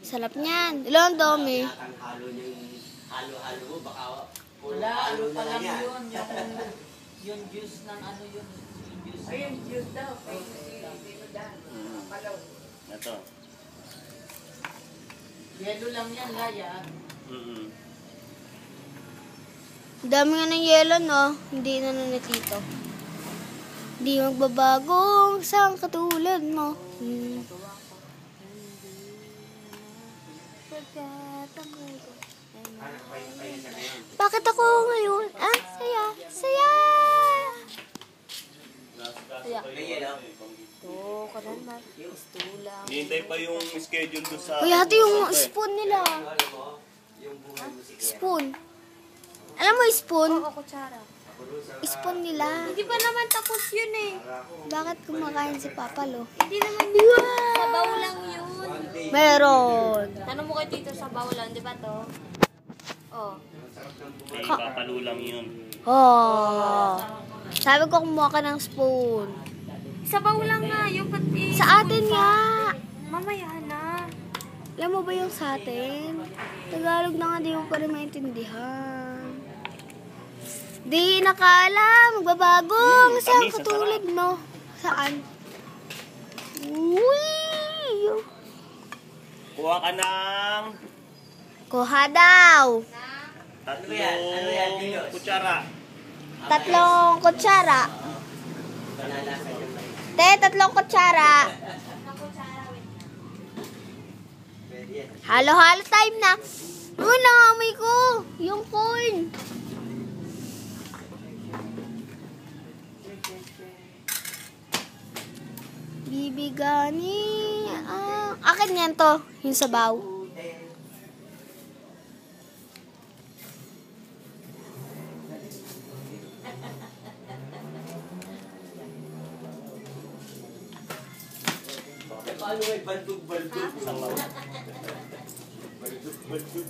Sarap niyan. Ilang dami. Halo-halo mo, baka wala, ano pa lang yun. Yung juice ng ano yun. Ay, yung juice daw. Ito. Yelo lang yan, Laya. Dami nga ng yelo, no? Hindi na tito. Hindi magbabagong sang katulad mo. Bakit ako ngayon? Ah, saya. Saya! Saya. Ito, kanan na. Gusto lang. Hintay pa yung schedule doon sa... Uy, hati yung spoon nila. Spoon. Alam mo yung spoon? Oo, kutsara. Spoon nila. Hindi pa naman tapos yun eh. Bakit kumakain si Papa Lo? Hindi naman yun. Sabaw lang yun. Meron. Tanong mo kay Tito sa bawlan, di ba to? Oh. Ay, papalo lang yun. Oh. Sabi ko kumuha ka ng spoon. Sabaw lang nga, yung pati. Sa atin nga. Mamaya na. Alam mo ba yung sa atin? Tagalog na nga, di mo pa rin maintindihan. Di nakala, magbabago. Saan katulad mo? Saan? Uy! Kuha ka ng... Kuha daw. Tatlong kutsara. Tatlong kutsara. Tatlong kutsara. Halo-halo time na. Uy, nangamoy ko. Yung corn. Bibigani. Akin yan to. Yung sabaw. Paano may baldog-baldog? Baldog-baldog.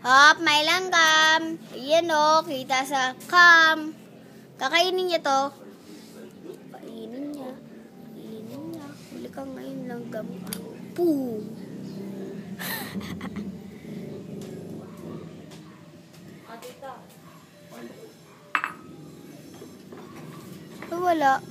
Hop, may langgam. Ayan o, kita sa cam. Kakainin niya to. Kainin niya. Kainin niya. Huli ka ngayon langgam. Poo. Wala.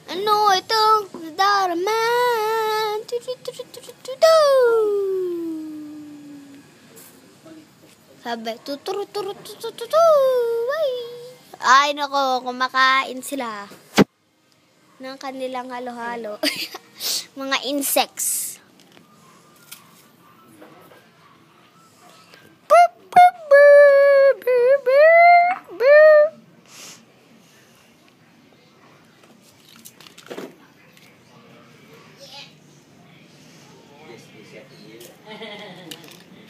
Ano itong daraman? Sabi, tuturu. Ay, nako, kumakain sila ng kanilang halo-halo. Mga insects.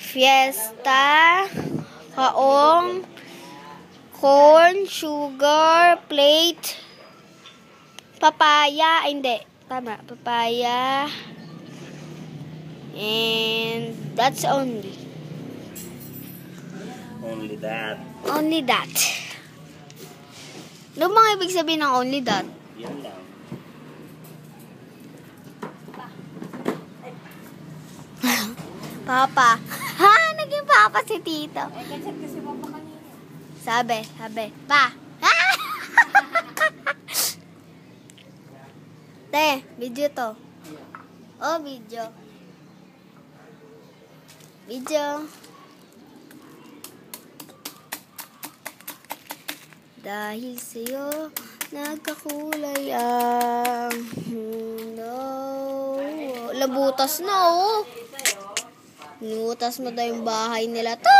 Fiesta, kaong, corn, sugar, plate, papaya, hindi, tama, papaya, and that's only. Only that. Only that. Ano bang ibig sabihin ng only that? Yan lang. Papa. Ha? Naging papa si Tito. Eh, kasi papa kanina. Sabi. Pa. Te, video to. Oh, video. Dahil sa'yo, nagkakulay ang mundo. Labutas na, oh. Nibutas mo daw yung bahay nila. Te.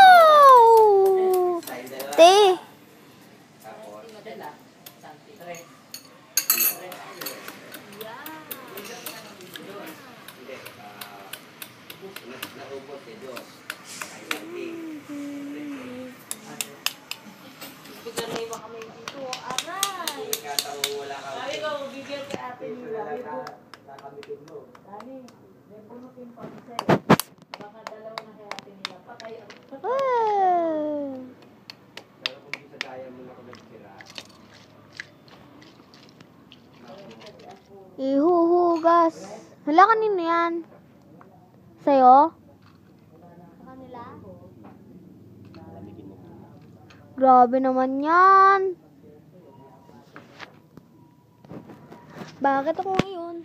Sabi ko, bigyan kay ate nila. Dani, may bunutin pa kasi. Baka dalawa na kaya atin nila. Patay ako. Ah. Pero kung di sa daya mo na ako nagsira, Ihuhugas. Hala, kanino yan? Sa'yo? Sa kanila? Lamigin mo. Grabe naman yan. Bakit ako ngayon?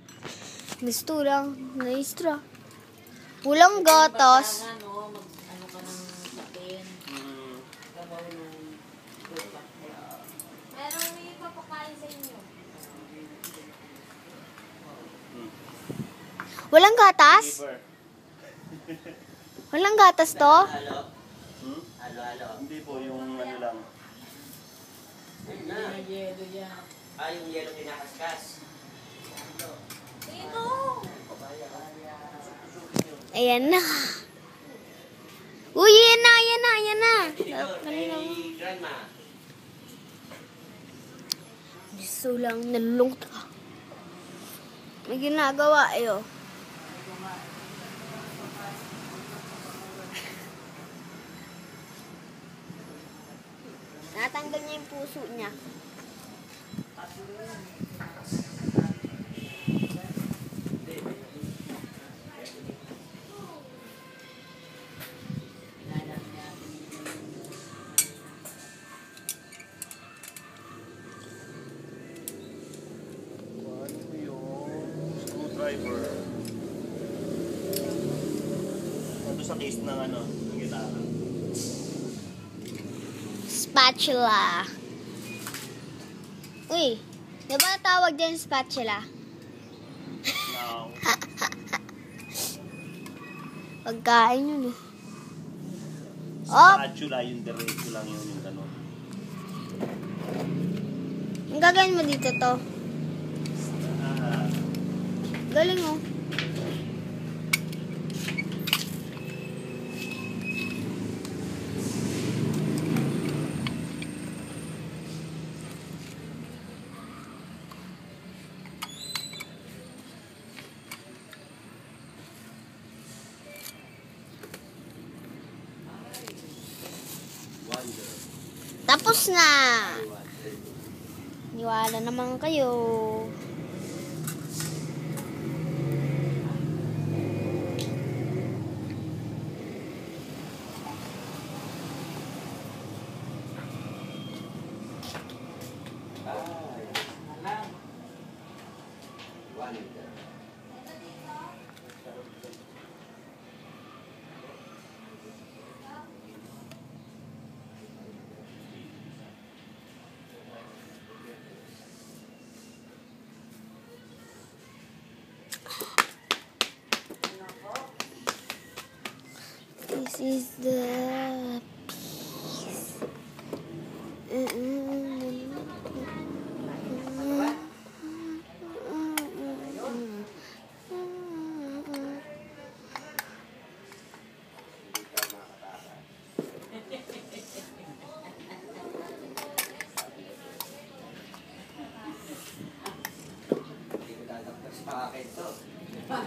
Gusto lang. Naistra. Walang gatas. Ano, ano ka ng sakin. Sabaw ng tupa. Merong may papakain sa inyo. Walang gatas? Paper. Walang gatas to? Hmm? Hindi po, yung ano lang. Hindi na yelo yan. yung yelo kinakaskas. Dito! Ayan na. Uy, yan na, yan na, yan na. Grandma. Gusto lang, nalulungkot ka. May ginagawa, ayo. Natanggal niya yung puso niya. Ano yung screwdriver? Ito sa case ng ano, ng gitara. Spatula. Uy, di ba tawag dyan spatula? Now, Pagkain yun eh. Oh, spatula, yung diretso lang yun, yung gano'n. ang gagawin mo dito to. Ah, Galing oh. Tapos na. Niwala naman kayo. This is the piece. Hindi ko dadagdag sa akin to. Para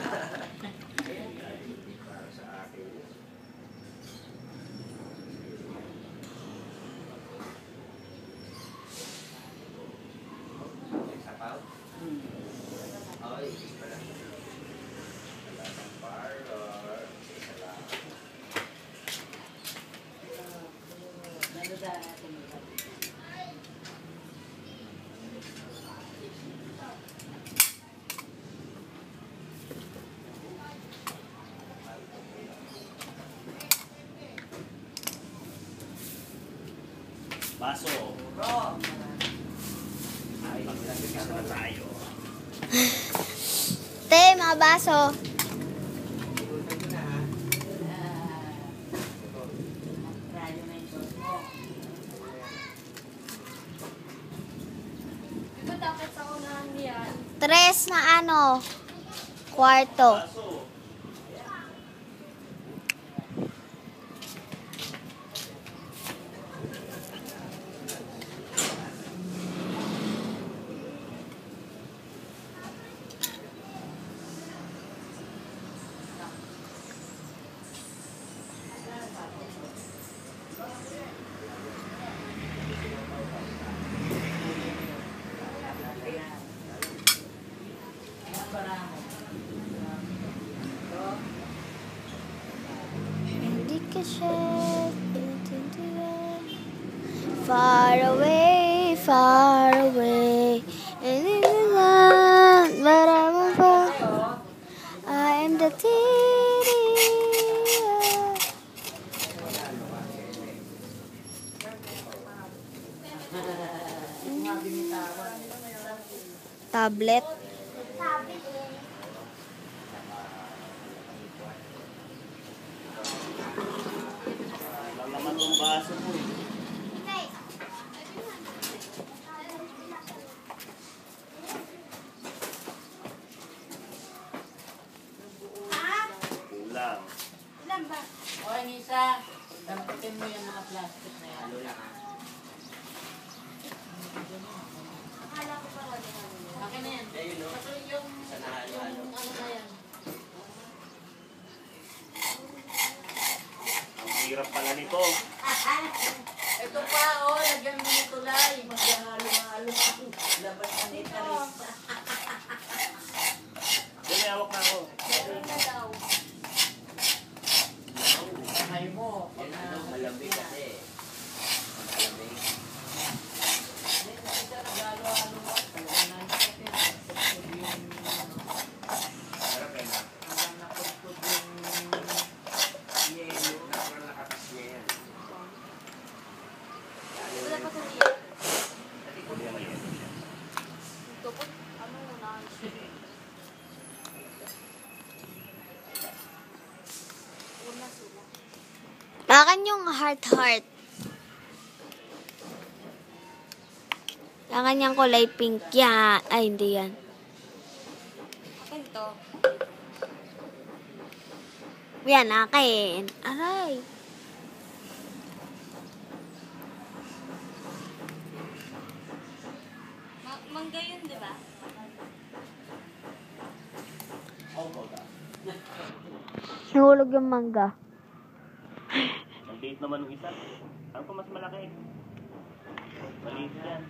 sa akin. May sapaw? Okay, isa lang. Wala ng parlor. Isa lang. Ano natin nila? baso. Ay, maglagay na tayo. Te, mga baso. Ikutan ko na ha. Rayo na yung sauce mo. Diba dapat sa unahan niyan? 3 na ano, kwarto. Baso. far away, far away. And in the land, but I'm far. I am the tablet. Lang naman tong baso po eh. Kulang. O, Nisa, damputin mo yung mga plastic na yan. Akin na yan. Kasi yung ano na yan. Ang hirap pala nito. Ito pa, oh, lagyan mo nito tulay. Maghahalo-halo. Labas na ni Teresa. May hawak na ako. Kamay mo. Yan ano, malamig kasi. Malamig. Sarap eh na. Parang nakatas niya yan. Wala pa sa niya. Hindi naman yan. Ito po, ano muna? Una sila. Akin yung heart. Akin yung kulay pink. Yan. Ay, hindi yan. Akin to. Yan, akin. Aray. Mangga yun, di ba? Nahulog yung mangga. Ang date naman ng isa. Ano pa mas malaki? Maliit yan.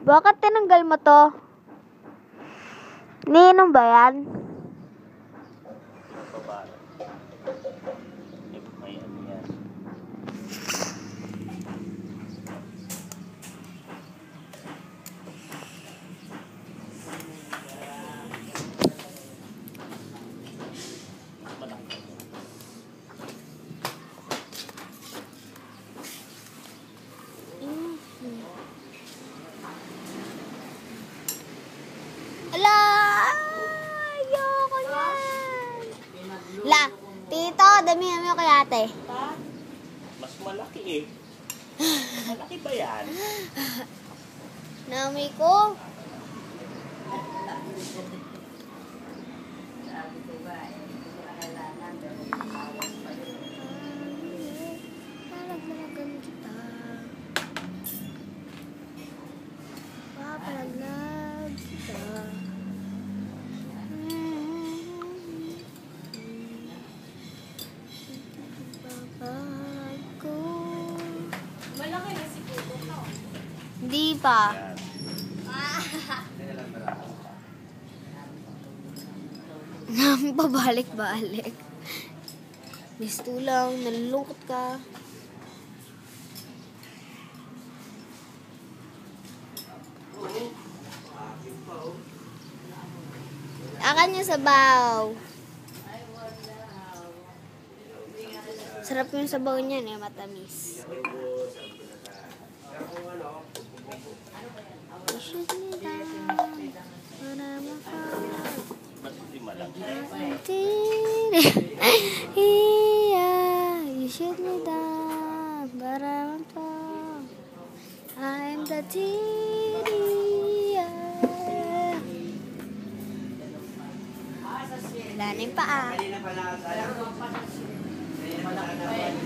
Bakit tinanggal mo to? Niinom ba yan? Baba. May ano yan. Ala! Ayoko yan! La, tito, damihan mo kay ate. Mas malaki eh. Malaki ba yan? Nami ko. Palaglagan kita. Papalaglag kita. Papag ko. Malaki na si Kuko, no? Hindi pa. Yan. Nang pabalik-balik. Gusto lang, nalulungkot ka. Akan yung sabaw. Sarap yung sabaw niyan eh, matamis. Issues me down, when I'm a Mas hindi malaki. yeah, you shoot me down, but I'm fall. I'm the TDA. Wala na yung paa. Kanina pala sayang. Malaki pa yan.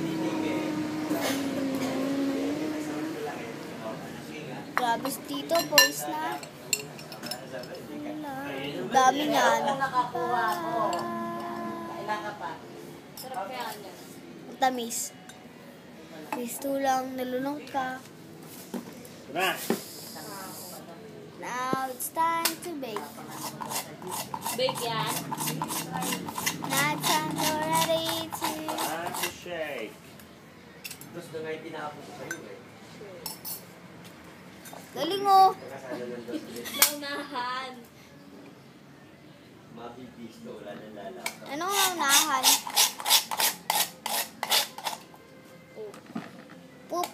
Grabe si Tito, boys na. Wala. Dami niyan. Kung nakakuha ko, kailan ka pa? Sarap kaya niya. Matamis. Gusto lang, nalulungkot ka. Ito na. Now it's time to bake. Bake yan. Now it's time to ready to... Ah, Shake. Gusto na nga yung tinapos ko sa'yo eh. Galing oh. Nakasala ng dos ulit. Naunahan. Mabibisto, wala nang lalaka. Anong naunahan? Poop.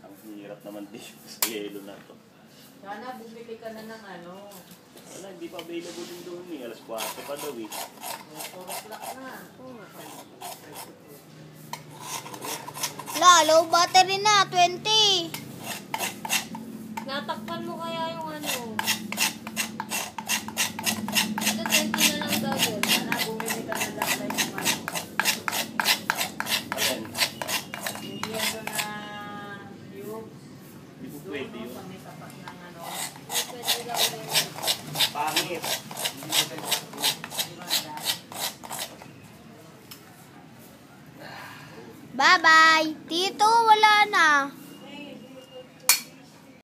Ang hirap naman dito sa yelo na to. Sana bumili ka na ng ano. Wala, hindi pa available din doon eh. Alas 4 pa daw eh. 4 o'clock na. La, low battery na, 20. Natakpan mo kaya yung ano. Ito, 20 na lang daw yun. Sana bumili ka na lang like yung ano. Ayan, Hindi yan doon na yung hindi po doon pwede no, yun. sa may tapat ng ano. Pwede daw yun. Pangit. Hindi mo tayo Miranda. Bye-bye. Tito, wala na.